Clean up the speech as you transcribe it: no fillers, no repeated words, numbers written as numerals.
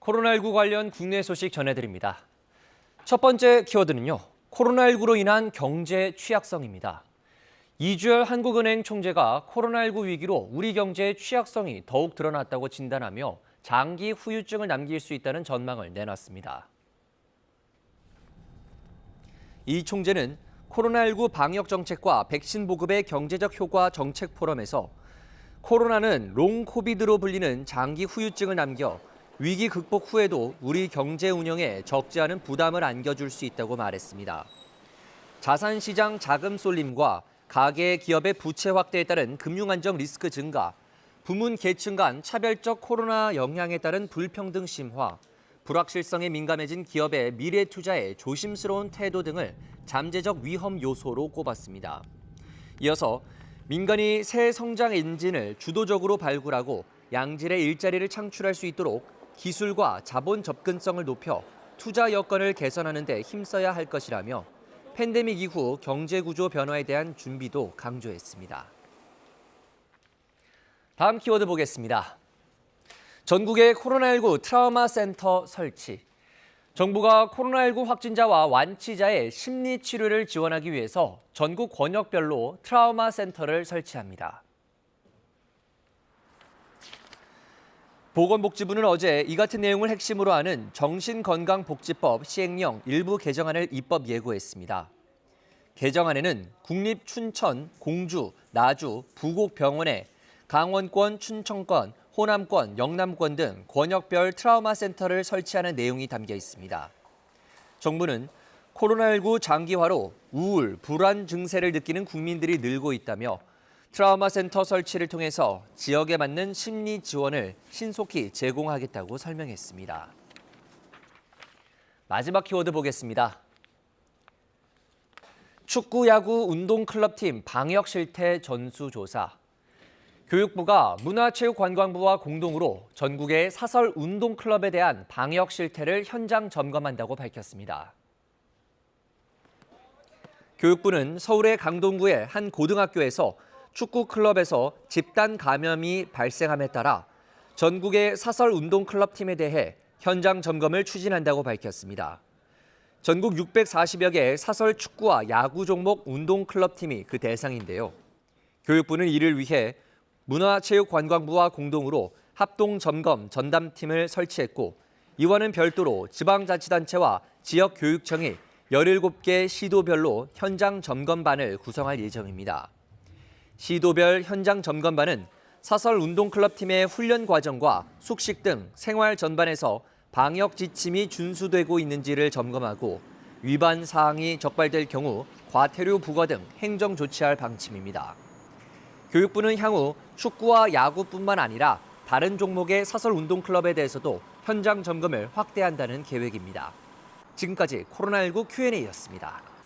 코로나19 관련 국내 소식 전해드립니다. 첫 번째 키워드는요. 코로나19로 인한 경제 취약성입니다. 이주열 한국은행 총재가 코로나19 위기로 우리 경제의 취약성이 더욱 드러났다고 진단하며 장기 후유증을 남길 수 있다는 전망을 내놨습니다. 이 총재는 코로나19 방역 정책과 백신 보급의 경제적 효과 정책 포럼에서 코로나는 롱 코비드로 불리는 장기 후유증을 남겨 위기 극복 후에도 우리 경제 운영에 적지 않은 부담을 안겨줄 수 있다고 말했습니다. 자산시장 자금 쏠림과 가계 기업의 부채 확대에 따른 금융안정 리스크 증가, 부문 계층 간 차별적 코로나 영향에 따른 불평등 심화, 불확실성에 민감해진 기업의 미래 투자에 조심스러운 태도 등을 잠재적 위험 요소로 꼽았습니다. 이어서 민간이 새 성장 엔진을 주도적으로 발굴하고 양질의 일자리를 창출할 수 있도록 기술과 자본 접근성을 높여 투자 여건을 개선하는 데 힘써야 할 것이라며 팬데믹 이후 경제 구조 변화에 대한 준비도 강조했습니다. 다음 키워드 보겠습니다. 전국의 코로나19 트라우마 센터 설치. 정부가 코로나19 확진자와 완치자의 심리 치료를 지원하기 위해서 전국 권역별로 트라우마 센터를 설치합니다. 보건복지부는 어제 이 같은 내용을 핵심으로 하는 정신건강복지법 시행령 일부 개정안을 입법 예고했습니다. 개정안에는 국립 춘천, 공주, 나주, 부곡병원에 강원권, 춘천권, 호남권, 영남권 등 권역별 트라우마 센터를 설치하는 내용이 담겨 있습니다. 정부는 코로나19 장기화로 우울, 불안 증세를 느끼는 국민들이 늘고 있다며 트라우마 센터 설치를 통해서 지역에 맞는 심리 지원을 신속히 제공하겠다고 설명했습니다. 마지막 키워드 보겠습니다. 축구, 야구, 운동클럽팀 방역 실태 전수조사. 교육부가 문화체육관광부와 공동으로 전국의 사설 운동클럽에 대한 방역 실태를 현장 점검한다고 밝혔습니다. 교육부는 서울의 강동구의 한 고등학교에서 축구 클럽에서 집단 감염이 발생함에 따라 전국의 사설 운동클럽 팀에 대해 현장 점검을 추진한다고 밝혔습니다. 전국 640여 개의 사설 축구와 야구 종목 운동클럽 팀이 그 대상인데요. 교육부는 이를 위해 문화체육관광부와 공동으로 합동점검 전담팀을 설치했고 이와는 별도로 지방자치단체와 지역교육청이 17개 시도별로 현장 점검반을 구성할 예정입니다. 시도별 현장 점검반은 사설 운동클럽 팀의 훈련 과정과 숙식 등 생활 전반에서 방역 지침이 준수되고 있는지를 점검하고 위반 사항이 적발될 경우 과태료 부과 등 행정 조치할 방침입니다. 교육부는 향후 축구와 야구뿐만 아니라 다른 종목의 사설 운동클럽에 대해서도 현장 점검을 확대한다는 계획입니다. 지금까지 코로나19 Q&A였습니다.